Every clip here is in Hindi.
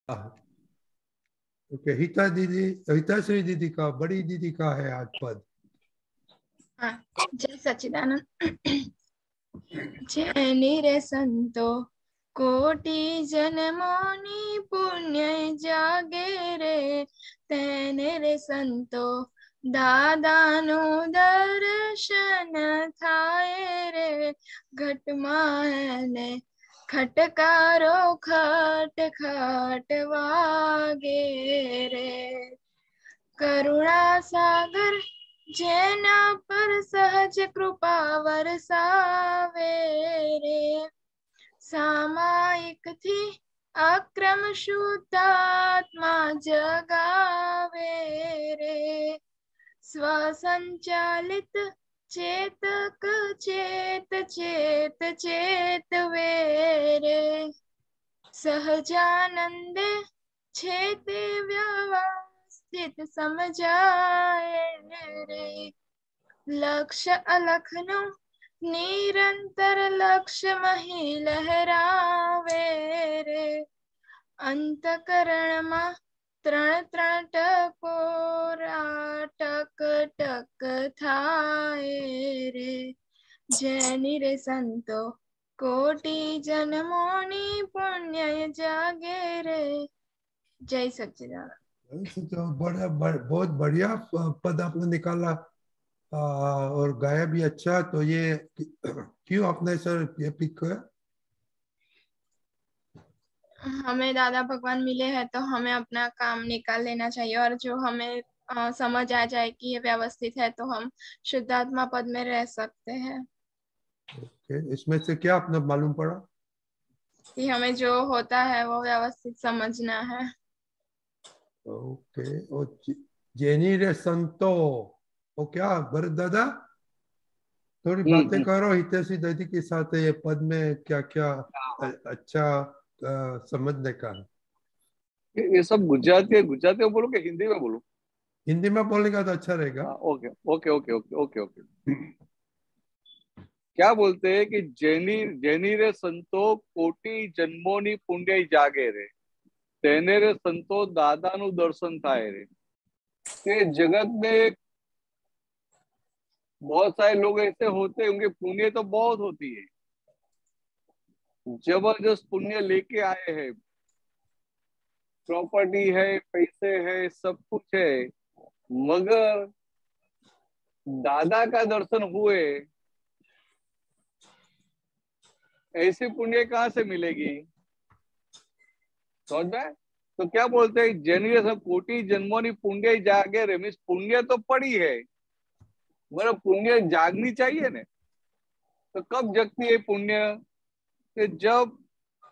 हाँ, ओके। हिता दीदी, हिताश्री दीदी का, बड़ी दीदी का है आज पद। हाँ। जय सच्चिदानंद। जय निरे संतो कोटि जन्मोनी पुण्य जागे रे, तेने रे संतो दादानु दर्शन थाए रे, घटમાં ને खटकारो खट खट वागे रे, करुणा सागर जेना पर सहज कृपा वरसावे रे, सामायिक थी अक्रम शुद्धात्मा जगावे रे, स्वसंचालित चेतक चेत चेत चेत वेरे, सहजानंदे छेते व्यवस्थित समझाए रे, लक्ष्य अलखनु निरंतर लक्ष्य मही लहरावे रे, अंतकरण मा त्रण त्रण टकोरा टक टक थाए रे, जैनी रे संतो कोटि जन्मोनी पुण्य जागे रे। जय सच्चिदानंद। तो बहुत बढ़िया पद आपने निकाला। और गाया भी अच्छा। तो ये क्यों आपने सर ये पिक किया? हमें दादा भगवान मिले हैं तो हमें अपना काम निकाल लेना चाहिए, और जो हमें समझ आ जाए कि ये व्यवस्थित है तो हम शुद्धात्मा पद में रह सकते हैं। ओके, इसमें से क्या आपने मालूम पड़ा? कि हमें जो होता है वो व्यवस्थित समझना है। ओके। और जेनी रे संतो, वो क्या भरत दादा, थोड़ी बातें हम्म। करो हितेशी दीदी के साथ। ये पद में क्या क्या अच्छा समझने का है। ये सब गुजराती है, गुजराती में बोलो कि हिंदी में बोलो? हिंदी में बोलेगा तो अच्छा रहेगा। हाँ, okay okay okay okay okay okay. क्या बोलते हैं कि जैनी जैनी रे संतो कोटि जन्मोनी पुण्य जागे रे, तेने रे संतो दादा नु दर्शन थाए रे। ये जगत में बहुत सारे लोग ऐसे होते होंगे, पुण्य तो बहुत होती है, जबरदस्त पुण्य लेके आए हैं, प्रॉपर्टी है, पैसे है, सब कुछ है, मगर दादा का दर्शन हुए, ऐसी पुण्य कहाँ से मिलेगी? समझ में? तो क्या बोलते हैं, जनिए सब कोटि जन्मों नि पुण्य जागे रे, मीन्स पुण्य तो पड़ी है, मगर पुण्य जागनी चाहिए ना। तो कब जगती है पुण्य? कि जब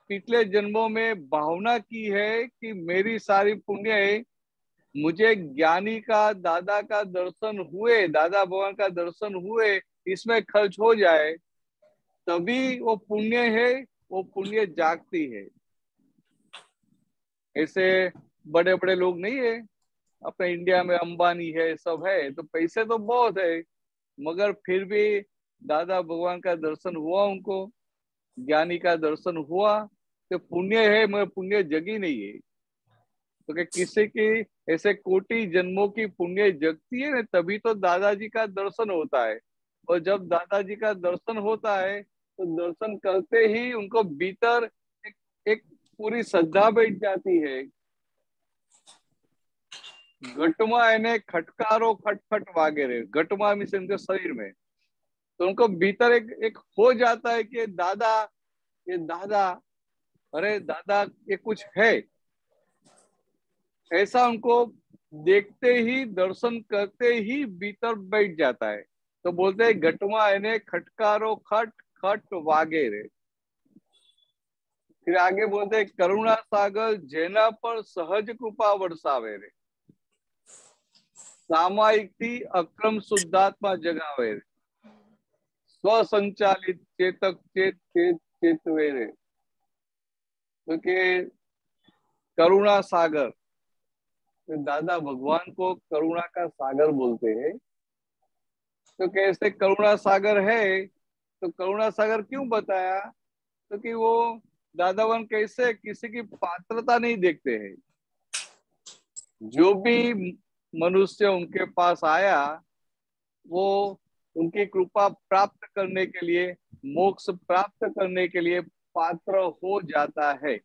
पिछले जन्मों में भावना की है कि मेरी सारी पुण्य है, मुझे ज्ञानी का, दादा का दर्शन हुए, दादा भगवान का दर्शन हुए, इसमें खर्च हो जाए, तभी वो पुण्य है, वो पुण्य जागती है। ऐसे बड़े बड़े लोग नहीं है अपने इंडिया में, अंबानी है, सब है, तो पैसे तो बहुत है, मगर फिर भी दादा भगवान का दर्शन हुआ उनको, ज्ञानी का दर्शन हुआ, तो पुण्य है, मगर पुण्य जगी नहीं है। तो कि किसी की ऐसे कोटि जन्मों की पुण्य जगती है ना, तभी तो दादाजी का दर्शन होता है। और जब दादाजी का दर्शन होता है तो दर्शन करते ही उनको भीतर एक पूरी श्रद्धा बैठ जाती है। घटमा એને खटकारो खटखट वागे रे, घटमा मीन्स उनके शरीर में, तो उनको भीतर एक हो जाता है कि दादा, ये दादा, अरे दादा, ये कुछ है, ऐसा उनको देखते ही, दर्शन करते ही भीतर बैठ जाता है। तो बोलते हैं घटमा એને खटकारो खट खट वागे रे। फिर आगे बोलते हैं करुणा सागर जेना पर सहज कृपा वर्षावे रे, सामायिक थी अक्रम शुद्धात्मा जगावे रे, स्वसंचालित चेतक चेत चेत चेतवे रे। क्योंकि करुणा सागर, तो दादा भगवान को करुणा का सागर बोलते हैं। तो कैसे करुणा सागर है? तो करुणा सागर क्यों बताया? क्योंकि वो दादा भगवान कैसे किसी की पात्रता नहीं देखते हैं। जो भी मनुष्य उनके पास आया वो उनकी कृपा प्राप्त करने के लिए, मोक्ष प्राप्त करने के लिए पात्र हो जाता है।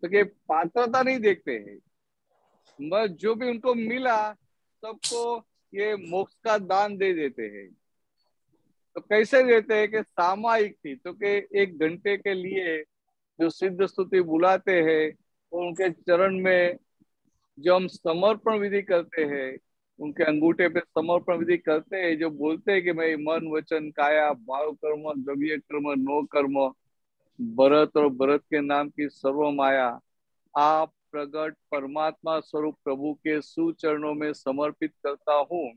तो ये पात्रता नहीं देखते हैं, बस जो भी उनको मिला सबको ये मोक्ष का दान दे देते हैं। तो कैसे देते हैं कि सामयिक थी, तो कि 1 घंटे के लिए जो सिद्ध स्तुति बुलाते हैं और उनके चरण में जो हम समर्पण विधि करते हैं, उनके अंगूठे पे समर्पण विधि करते हैं, जो बोलते हैं कि मैं मन वचन काया भाव कर्म द्रव्य कर्म नो कर्म भरत और भरत के नाम की सर्व माया आप प्रगट परमात्मा स्वरूप प्रभु के सुचरणों में समर्पित करता हूँ।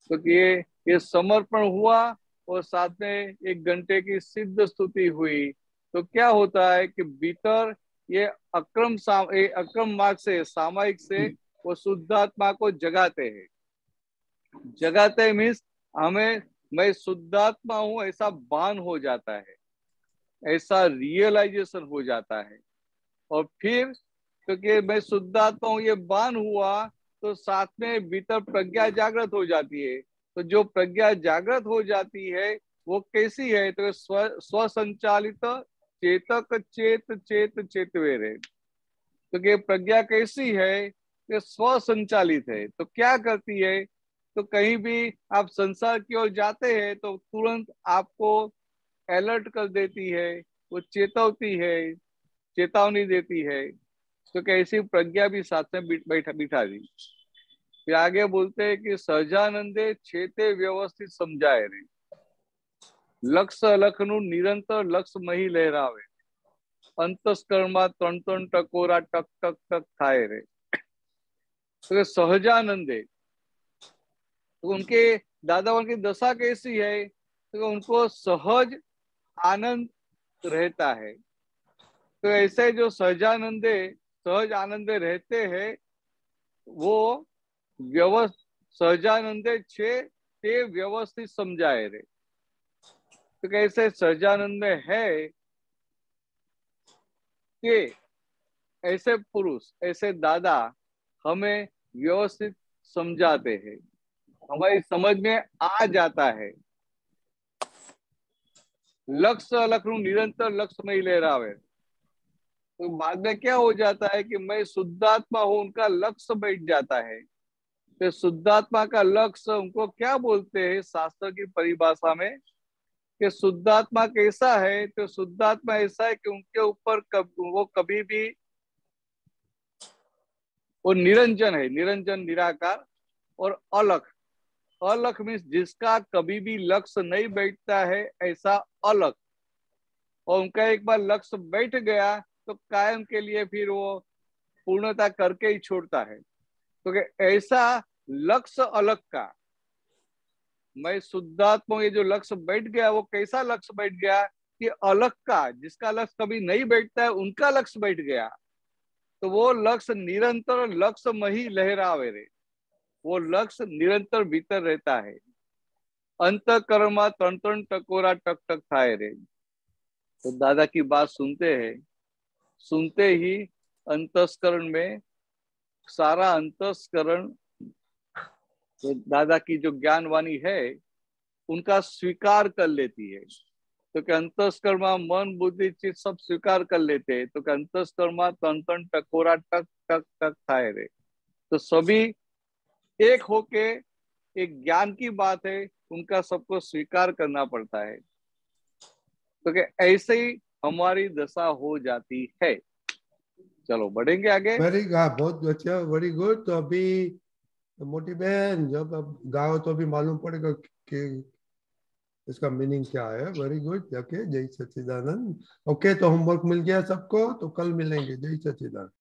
तो ये समर्पण हुआ और साथ में 1 घंटे की सिद्ध स्तुति हुई। तो क्या होता है कि भीतर ये अक्रम मार्ग से, सामायिक से वो शुद्धात्मा को जगाते हैं। जगाते मीन्स हमें मैं शुद्धात्मा हूं ऐसा भान हो जाता है, ऐसा रियलाइजेशन हो जाता है। और फिर क्योंकि मैं शुद्धात्मा हूं ये भान हुआ तो साथ में भीतर प्रज्ञा जागृत हो जाती है। तो जो प्रज्ञा जागृत हो जाती है वो कैसी है, तो स्वसंचालित चेतक चेत चेत चेतवेर है। तो ये प्रज्ञा कैसी है, कि स्वसंचालित है। तो क्या करती है, तो कहीं भी आप संसार की ओर जाते हैं तो तुरंत आपको अलर्ट कर देती है, वो चेतावती है, चेतावनी देती है। तो कैसी प्रज्ञा भी साथ में बिठा दी। फिर आगे बोलते हैं कि सहजानंदे छेते व्यवस्थित समझाए रे, लक्ष्य अलखनु निरंतर लक्ष्य मही लहरावे, अंतस्करमा त्रण त्रण टकोरा टक टक टक थाए रे। तो सहजानंदे, तो उनके दादा उनकी दशा कैसी है, तो उनको सहज आनंद रहता है। तो ऐसे जो सहज आनंदे रहते हैं वो सहजानंदे छे ते व्यवस्थित समझाए रे। तो कैसे सहजानंद में है कि ऐसे पुरुष, ऐसे दादा हमें व्यवस्थित समझाते हैं, हमारी समझ में आ जाता है। लक्ष्य अलखनु निरंतर लक्ष्य में ही ले रहा है। तो बाद में क्या हो जाता है कि मैं शुद्धात्मा हूं, उनका लक्ष्य बैठ जाता है। तो शुद्धात्मा का लक्ष्य उनको क्या बोलते हैं शास्त्र की परिभाषा में, कि शुद्धात्मा कैसा है, तो शुद्धात्मा ऐसा है कि उनके ऊपर वो कभी भी वो निरंजन है, निरंजन निराकार और अलख। अलख मीन्स जिसका कभी भी लक्ष्य नहीं बैठता है, ऐसा अलख। और उनका एक बार लक्ष्य बैठ गया तो कायम के लिए फिर वो पूर्णता करके ही छोड़ता है। तो ऐसा लक्ष्य अलग का, मैं शुद्धात्मा, ये जो लक्ष्य बैठ गया वो कैसा लक्ष्य बैठ गया, कि अलग का, जिसका लक्ष्य कभी नहीं बैठता है उनका लक्ष्य बैठ गया। तो वो लक्ष्य निरंतर लक्ष्य में ही लहरावे रे, वो लक्ष्य निरंतर भीतर रहता है। अंतःकरण त्रण त्रण टकोरा टक टक थाए रे। तो दादा की बात सुनते हैं, सुनते ही अंतस्करण में सारा अंतस्करण तो दादा की जो ज्ञानवाणी है उनका स्वीकार कर लेती है। तो क्या अंतस्कर्मा मन बुद्धि चित्त सब स्वीकार कर लेते हैं। तो क्या अंतस्कर्मा तन तन टकोरा टक टक टक थाए रे। तो सभी एक होके, एक ज्ञान की बात है, उनका सबको स्वीकार करना पड़ता है। तो क्या ऐसे ही हमारी दशा हो जाती है। चलो बढ़ेंगे आगे। बहुत अच्छा, वेरी गुड। तो अभी मोटी बहन जब अब गाओ तो अभी मालूम पड़ेगा कि इसका मीनिंग क्या है। Very good. ओके, जय सच्चिदानंद। ओके, तो होमवर्क मिल गया सबको, तो कल मिलेंगे। जय सच्चिदानंद।